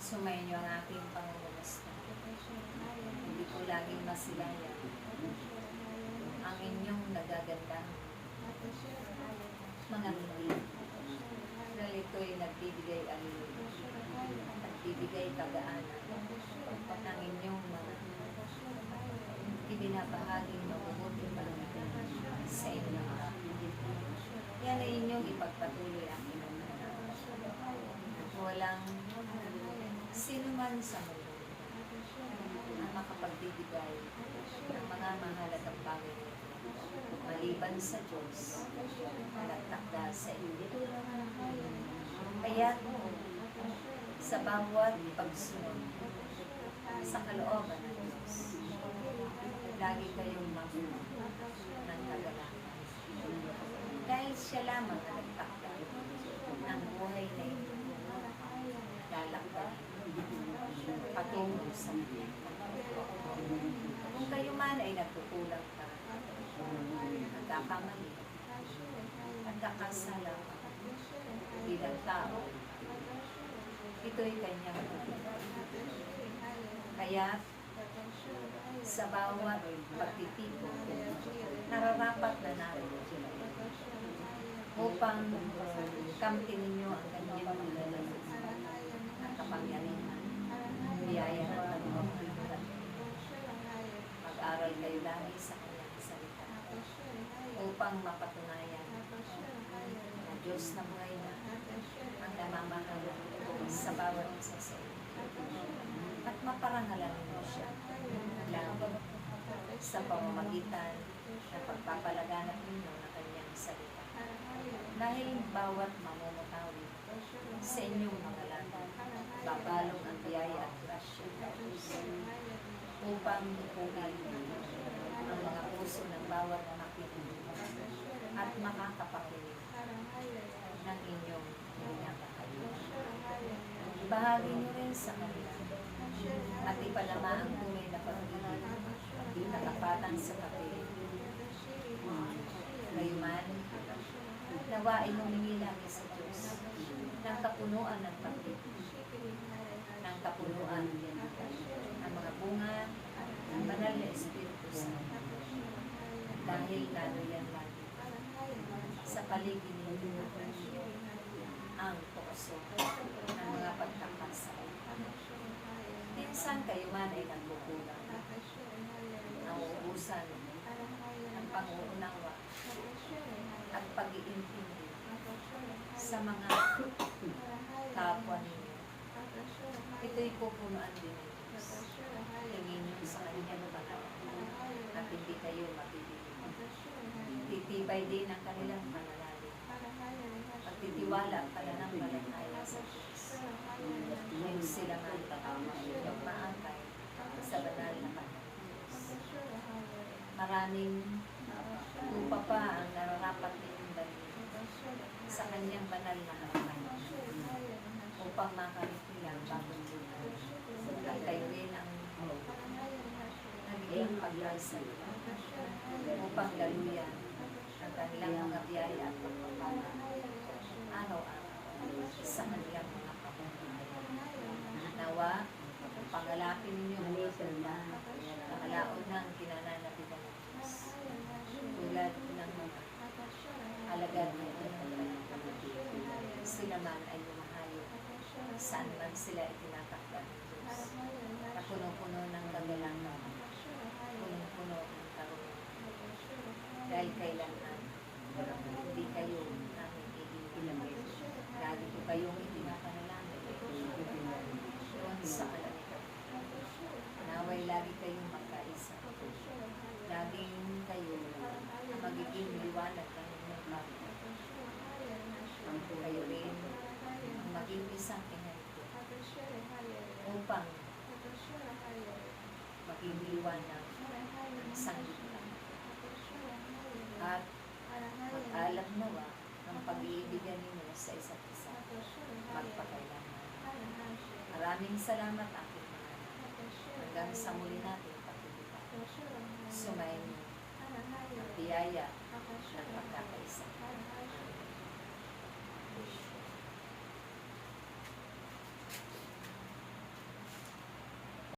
Sumayin niyo ang aking pangungumusta. Hindi ko laging masilayan ang inyong nagagandang mga ngiti. Dahil ito'y nagbibigay alin, nagbibigay kagaanan ng inyong mga ibinabahaging mabubuting balita sa inyong lahat. Yan ay inyong ipagpatuloy ang inyong walang sino man sa mundo na makapagbibigay ng mga mahalagang bagay maliban sa Diyos na nagtakda sa inyo. Kaya sa bawat pagsunod sa kalooban ng Diyos, lagi kayong mabuno ng kagalakan. Dahil siya lamang ang nagtakda ng buhay na ito, lalakad patungo sa Kanya. Kung kayo man ay nagkukulang pa, nagkakamali, nagkakasala bilang tao, ito'y Kanyang tulong. Kaya sa bawat pagtitipon, nararapat na natin upang kamtin ninyo ang Kanyang ng kapangyarihan, biyaya ng Panginoon. Mag-aral kayo lagi sa Kanyang salita upang mapatunayan na Diyos na buhay na ang namamahal sa bawat isa sa inyo. At maparangalan ninyo siya lagi sa pamamagitan ng pagpapalaganap ninyo ng Kanyang salita. Dahil bawat mamumutawi sa inyong mga lahat, babalong ang biyaya at grasya upang ipugay ang mga puso ng bawat makikinig at makakapakinig ng inyong pinapakain. Ibahagi nyo rin sa kanila at ipalama ang tunay na pag-ibig na kapatan sa kapatid. Gayuman, nawain humingi namin sa Diyos ng kapunuan ng pag-ibig, ng kapunuan ng mga bunga ng banal na Espiritu Santo. Dahil lalo yan lagi sa paligid ninyo ang puso ng mga pagkakasal. Minsan kayo man ay nagkukulang, nauubusan ng pang-uunawa at pag-iintindi sa mga kapwa ninyo. Ito'y pupunuan din ng Diyos. Tingin nyo sa Kanyang banal at hindi kayo mabibili. Titibay din ang kanilang pananalig. Pagtitiwala pala ng malataya sa Diyos. Ngayon sila man yung maangkay sa banal na banal. Maraming lupa pa ang nararapat ninyong dalhin sa Kanyang banal na harapan upang makamit nila ang bagong buhay. At kayo rin ang nagiging pag-asal upang daluyan ang kanilang mga biyaya at pagpapala araw-araw sa kanilang mga kapatid. Nawa, pangalapin ninyo ang mga pangalaon ng kinananabigan ng Diyos. Tulad ng mga alagad na sila man ay lumahayo saan man sila itinatakda ng Diyos. Na puno-puno ng kagalangan, puno-puno ng karunungan. Dahil kailangan, hindi kayo namin iinilagay. Lagi ko kayong itinapanalangin doon sa kalangitan. Naway lagi kayong magkaisa. Laging kayo magiging liwanag ng inyong kapwa. Kayo rin ang maging isang ehemplo upang maging liwanag ng sanglibutan. At mag-alab nawa ang pag-iibigan ninyo sa isa't isa magpakailanman. Maraming salamat aking mga anak. Hanggang sa muli natin pagkikita. Sumayin niyo ang biyaya ng pagkakaisa.